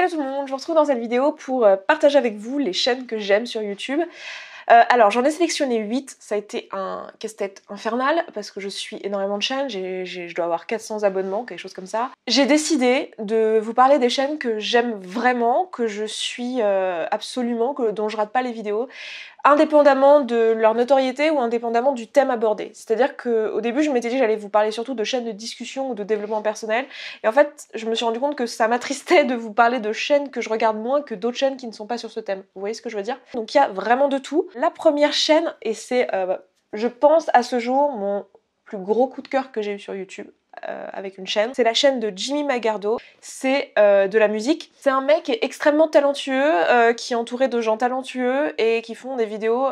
Hello tout le monde, je vous retrouve dans cette vidéo pour partager avec vous les chaînes que j'aime sur YouTube. Alors j'en ai sélectionné 8, ça a été un casse-tête infernal parce que je suis énormément de chaînes, je dois avoir 400 abonnements, quelque chose comme ça. J'ai décidé de vous parler des chaînes que j'aime vraiment, que je suis absolument, dont je rate pas les vidéos, indépendamment de leur notoriété ou indépendamment du thème abordé. C'est-à-dire qu'au début je m'étais dit que j'allais vous parler surtout de chaînes de discussion ou de développement personnel, et en fait je me suis rendu compte que ça m'attristait de vous parler de chaînes que je regarde moins que d'autres chaînes qui ne sont pas sur ce thème. Vous voyez ce que je veux dire? Donc il y a vraiment de tout. La première chaîne, et c'est je pense à ce jour mon plus gros coup de cœur que j'ai eu sur YouTube, avec une chaîne, c'est la chaîne de Jimmy Magardo. C'est de la musique. C'est un mec extrêmement talentueux, qui est entouré de gens talentueux et qui font des vidéos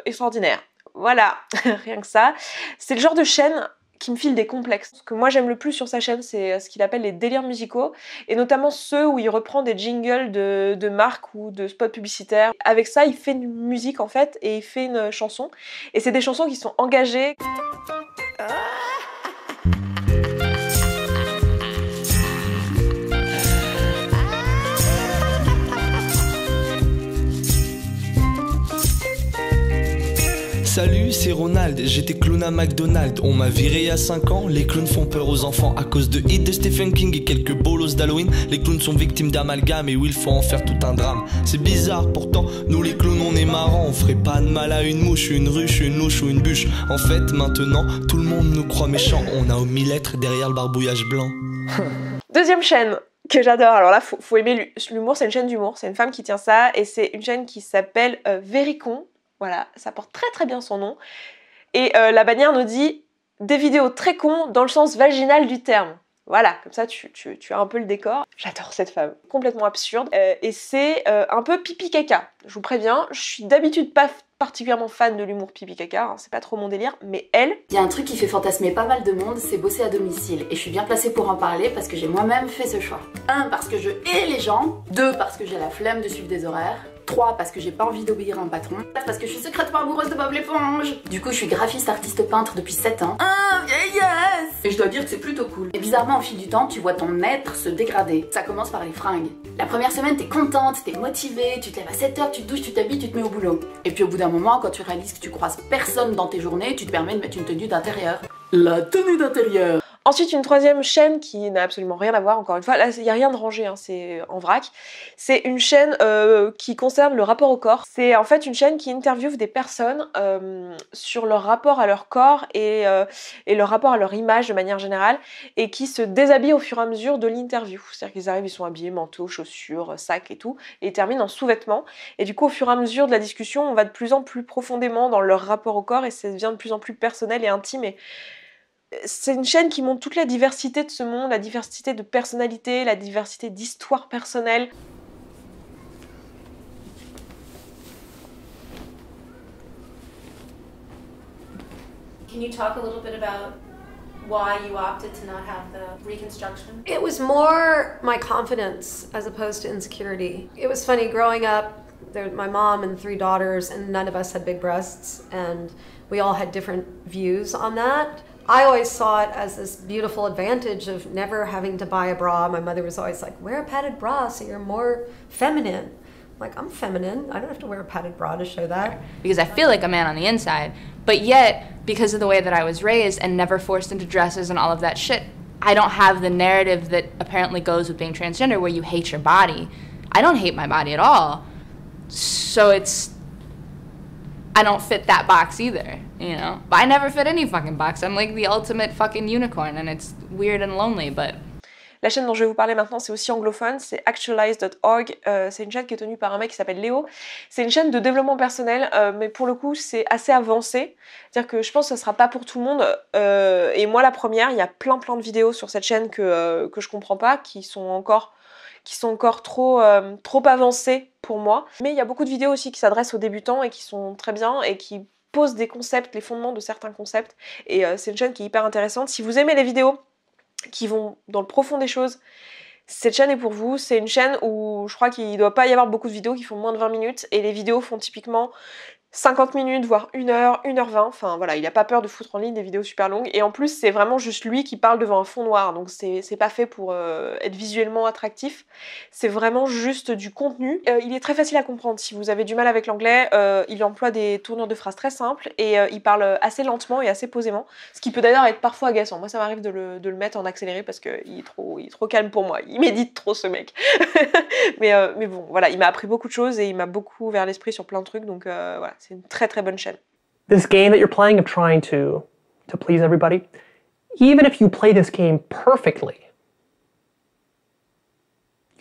extraordinaires. Voilà, rien que ça. C'est le genre de chaîne qui me file des complexes. Ce que moi j'aime le plus sur sa chaîne, c'est ce qu'il appelle les délires musicaux, et notamment ceux où il reprend des jingles de marques ou de spots publicitaires. Avec ça, il fait une musique en fait, et il fait une chanson. Et c'est des chansons qui sont engagées. Salut, c'est Ronald, j'étais clown à McDonald's. On m'a viré il y a 5 ans, les clowns font peur aux enfants. À cause de hits de Stephen King et quelques bolos d'Halloween, les clowns sont victimes d'amalgame et oui, il faut en faire tout un drame. C'est bizarre, pourtant, nous les clowns on est marrants. On ferait pas de mal à une mouche, une ruche, une louche ou une bûche. En fait, maintenant, tout le monde nous croit méchants. On a omis l'être derrière le barbouillage blanc. Deuxième chaîne que j'adore, alors là faut aimer l'humour, c'est une chaîne d'humour, c'est une femme qui tient ça, et c'est une chaîne qui s'appelle Vericon. Voilà, ça porte très très bien son nom. Et la bannière nous dit des vidéos très cons dans le sens vaginal du terme. Voilà, comme ça tu as un peu le décor. J'adore cette femme, complètement absurde. Et c'est un peu pipi caca, je vous préviens. Je suis d'habitude pas particulièrement fan de l'humour pipi caca, hein, c'est pas trop mon délire, mais elle... Il y a un truc qui fait fantasmer pas mal de monde, c'est bosser à domicile. Et je suis bien placée pour en parler parce que j'ai moi-même fait ce choix. 1, parce que je hais les gens. 2, parce que j'ai la flemme de suivre des horaires. 3, parce que j'ai pas envie d'obéir à un patron. 4, parce que je suis secrètement amoureuse de Bob l'éponge. Du coup, je suis graphiste, artiste, peintre depuis 7 ans. Vieillesse. Et je dois dire que c'est plutôt cool. Et bizarrement, au fil du temps, tu vois ton être se dégrader. Ça commence par les fringues. La première semaine, t'es contente, t'es motivée, tu te lèves à 7 h, tu te douches, tu t'habilles, tu te mets au boulot. Et puis au bout d'un moment, quand tu réalises que tu croises personne dans tes journées, tu te permets de mettre une tenue d'intérieur. La tenue d'intérieur. Ensuite, une troisième chaîne qui n'a absolument rien à voir, encore une fois, là il n'y a rien de rangé, hein, c'est en vrac. C'est une chaîne qui concerne le rapport au corps. C'est en fait une chaîne qui interviewe des personnes sur leur rapport à leur corps et leur rapport à leur image de manière générale, et qui se déshabillent au fur et à mesure de l'interview. C'est-à-dire qu'ils arrivent, ils sont habillés, manteau, chaussures, sac et tout, et ils terminent en sous-vêtements. Et du coup, au fur et à mesure de la discussion, on va de plus en plus profondément dans leur rapport au corps, et ça devient de plus en plus personnel et intime. Et c'est une chaîne qui montre toute la diversité de ce monde, la diversité de personnalités, la diversité d'histoires personnelles. Can you talk a little bit about why you opted to not have the reconstruction? It was more my confidence as opposed to insecurity. It was funny growing up, my mom and 3 daughters, and none of us had big breasts, and we all had different views on that. I always saw it as this beautiful advantage of never having to buy a bra. My mother was always like, wear a padded bra so you're more feminine. I'm like, I'm feminine. I don't have to wear a padded bra to show that. Because I feel like a man on the inside, but yet, because of the way that I was raised and never forced into dresses and all of that shit, I don't have the narrative that apparently goes with being transgender where you hate your body. I don't hate my body at all. So I don't fit that box either, you know? But I never fit any fucking box. I'm like the ultimate fucking unicorn, and it's weird and lonely, but... La chaîne dont je vais vous parler maintenant, c'est aussi anglophone, c'est actualize.org. C'est une chaîne qui est tenue par un mec qui s'appelle Léo. C'est une chaîne de développement personnel, mais pour le coup, c'est assez avancé. C'est-à-dire que je pense que ce sera pas pour tout le monde. Et moi, la première, il y a plein de vidéos sur cette chaîne que je comprends pas, qui sont encore trop avancées pour moi. Mais il y a beaucoup de vidéos aussi qui s'adressent aux débutants et qui sont très bien et qui posent des concepts, les fondements de certains concepts. Et c'est une chaîne qui est hyper intéressante. Si vous aimez les vidéos qui vont dans le profond des choses, cette chaîne est pour vous. C'est une chaîne où je crois qu'il ne doit pas y avoir beaucoup de vidéos qui font moins de 20 minutes, et les vidéos font typiquement 50 minutes, voire 1 heure, 1 h 20, enfin voilà, il a pas peur de foutre en ligne des vidéos super longues, et en plus c'est vraiment juste lui qui parle devant un fond noir, donc c'est pas fait pour être visuellement attractif, c'est vraiment juste du contenu. Il est très facile à comprendre, si vous avez du mal avec l'anglais, il emploie des tournures de phrases très simples, et il parle assez lentement et assez posément, ce qui peut d'ailleurs être parfois agaçant. Moi ça m'arrive de le mettre en accéléré parce qu'il est trop calme pour moi, il médite trop ce mec. mais bon, voilà, il m'a appris beaucoup de choses et il m'a beaucoup ouvert l'esprit sur plein de trucs, donc voilà. C'est une très très bonne chaîne. This game that you're playing of trying to please everybody, even if you play this game perfectly,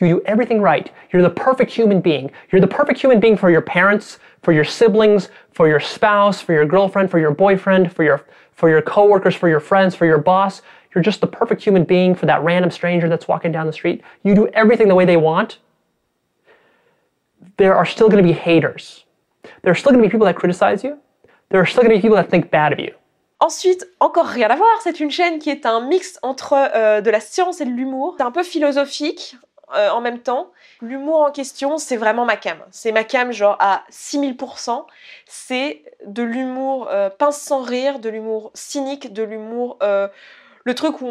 you do everything right, you're the perfect human being. You're the perfect human being for your parents, for your siblings, for your spouse, for your girlfriend, for your boyfriend, for your coworkers, for your friends, for your boss. You're just the perfect human being for that random stranger that's walking down the street. You do everything the way they want. There are still going to be haters. There are still going to be people that criticize you. There are still going to be people that think bad of you. Ensuite, encore rien à voir, c'est une chaîne qui est un mix entre de la science et de l'humour. C'est un peu philosophique en même temps. L'humour en question, c'est vraiment ma cam. C'est ma cam genre à 6000%. C'est de l'humour pince sans rire, de l'humour cynique, de l'humour... le truc où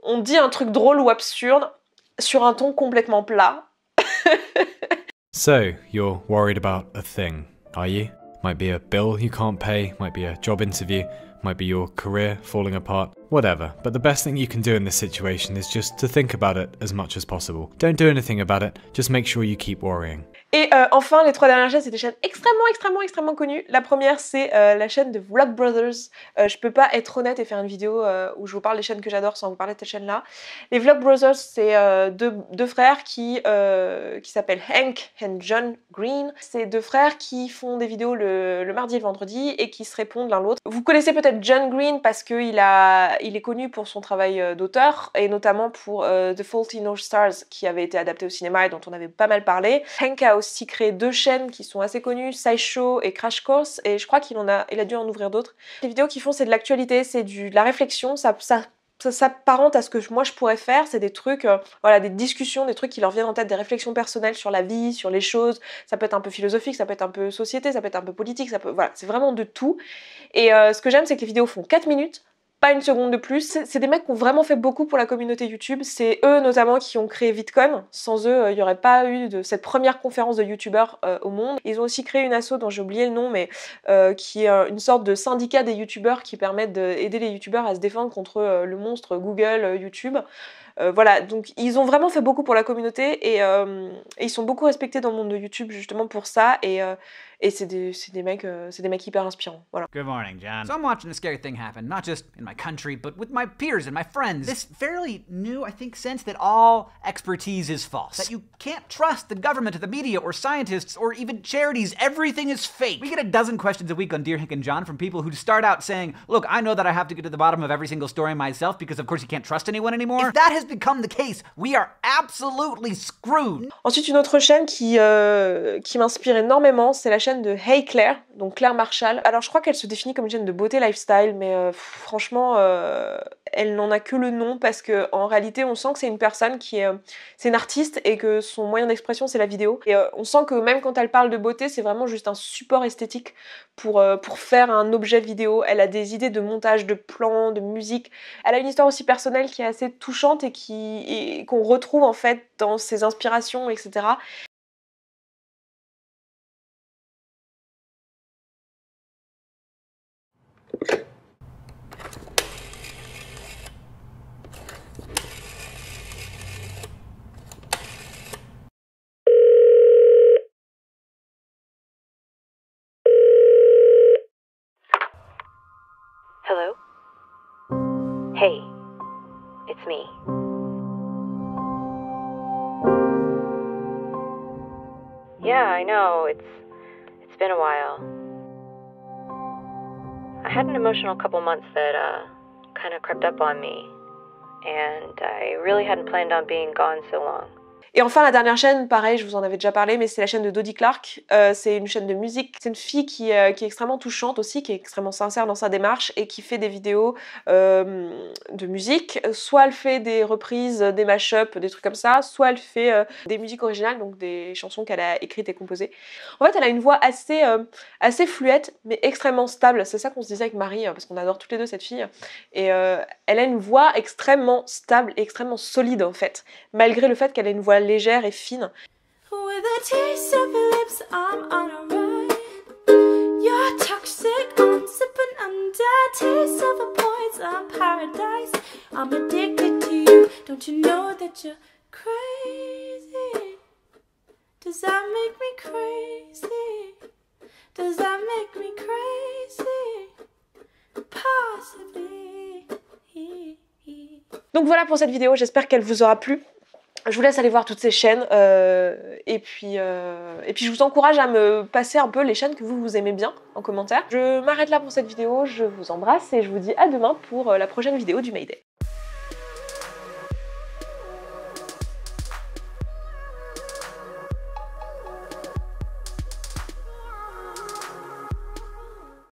on dit un truc drôle ou absurde sur un ton complètement plat. So, you're worried about a thing, are you? Might be a bill you can't pay, might be a job interview, might be your career falling apart, whatever. But the best thing you can do in this situation is just to think about it as much as possible. Don't do anything about it, just make sure you keep worrying. Et enfin, les 3 dernières chaînes, c'est des chaînes extrêmement connues. La première, c'est la chaîne de Vlogbrothers. Je peux pas être honnête et faire une vidéo où je vous parle des chaînes que j'adore sans vous parler de cette chaîne-là. Les Vlogbrothers, c'est deux frères qui s'appellent Hank et John Green. C'est 2 frères qui font des vidéos le mardi et le vendredi et qui se répondent l'un l'autre. Vous connaissez peut-être John Green parce qu'il est connu pour son travail d'auteur et notamment pour The Fault in Our Stars qui avait été adapté au cinéma et dont on avait pas mal parlé. Hank a aussi créé 2 chaînes qui sont assez connues, SciShow et Crash Course, et je crois qu'il a dû en ouvrir d'autres. Les vidéos qu'ils font, c'est de l'actualité, c'est de la réflexion, ça s'apparente à ce que moi je pourrais faire, c'est des trucs, voilà, des discussions, des trucs qui leur viennent en tête, des réflexions personnelles sur la vie, sur les choses, ça peut être un peu philosophique, ça peut être un peu société, ça peut être un peu politique, voilà, c'est vraiment de tout. Et ce que j'aime, c'est que les vidéos font 4 minutes, pas une seconde de plus. C'est des mecs qui ont vraiment fait beaucoup pour la communauté YouTube. C'est eux notamment qui ont créé VidCon. Sans eux, il n'y aurait pas eu de cette première conférence de youtubeurs au monde. Ils ont aussi créé une asso dont j'ai oublié le nom, mais qui est une sorte de syndicat des youtubeurs qui permettent d'aider les youtubeurs à se défendre contre le monstre Google, YouTube. Voilà, donc ils ont vraiment fait beaucoup pour la communauté et ils sont beaucoup respectés dans le monde de YouTube justement pour ça, et c'est des mecs hyper inspirants. Voilà. Good morning, John. So I'm watching a scary thing happen, not just in my country, but with my peers and my friends. This fairly new, I think, sense that all expertise is false. That you can't trust the government or the media or scientists or even charities. Everything is fake. We get a dozen questions a week on Dear Hank and John from people who start out saying, look, I know that I have to get to the bottom of every single story myself because of course you can't trust anyone anymore. If that has become the case, we are absolutely screwed. Ensuite, une autre chaîne qui m'inspire énormément, c'est la chaîne de Hey Claire, donc Claire Marshall. Alors je crois qu'elle se définit comme une chaîne de beauté lifestyle, mais franchement, elle n'en a que le nom parce que en réalité, on sent que c'est une personne c'est une artiste et que son moyen d'expression c'est la vidéo. Et on sent que même quand elle parle de beauté, c'est vraiment juste un support esthétique pour faire un objet vidéo. Elle a des idées de montage, de plans, de musique. Elle a une histoire aussi personnelle qui est assez touchante et qu'on retrouve en fait dans ses inspirations, etc. Hello? Hey, it's me. Yeah, I know, it's been a while. I had an emotional couple months that kind of crept up on me, and I really hadn't planned on being gone so long. Et enfin la dernière chaîne, pareil, je vous en avais déjà parlé, mais c'est la chaîne de Dodie Clark. C'est une chaîne de musique. C'est une fille qui est extrêmement touchante aussi, qui est extrêmement sincère dans sa démarche et qui fait des vidéos de musique. Soit elle fait des reprises, des mash-up, des trucs comme ça, soit elle fait des musiques originales, donc des chansons qu'elle a écrites et composées. En fait, elle a une voix assez fluette, mais extrêmement stable. C'est ça qu'on se disait avec Marie, parce qu'on adore toutes les deux cette fille. Et elle a une voix extrêmement stable et extrêmement solide en fait, malgré le fait qu'elle ait une voix légère et fine. With a taste of your lips, I'm on a ride. You're toxic, I'm sipping under. Taste of a poison paradise. I'm addicted to you. Don't you know that you're crazy? Does that make me crazy? Does that make me crazy? Possibly. Donc voilà pour cette vidéo, j'espère qu'elle vous aura plu. Je vous laisse aller voir toutes ces chaînes et puis je vous encourage à me passer un peu les chaînes que vous aimez bien en commentaire. Je m'arrête là pour cette vidéo, je vous embrasse et je vous dis à demain pour la prochaine vidéo du Mayday.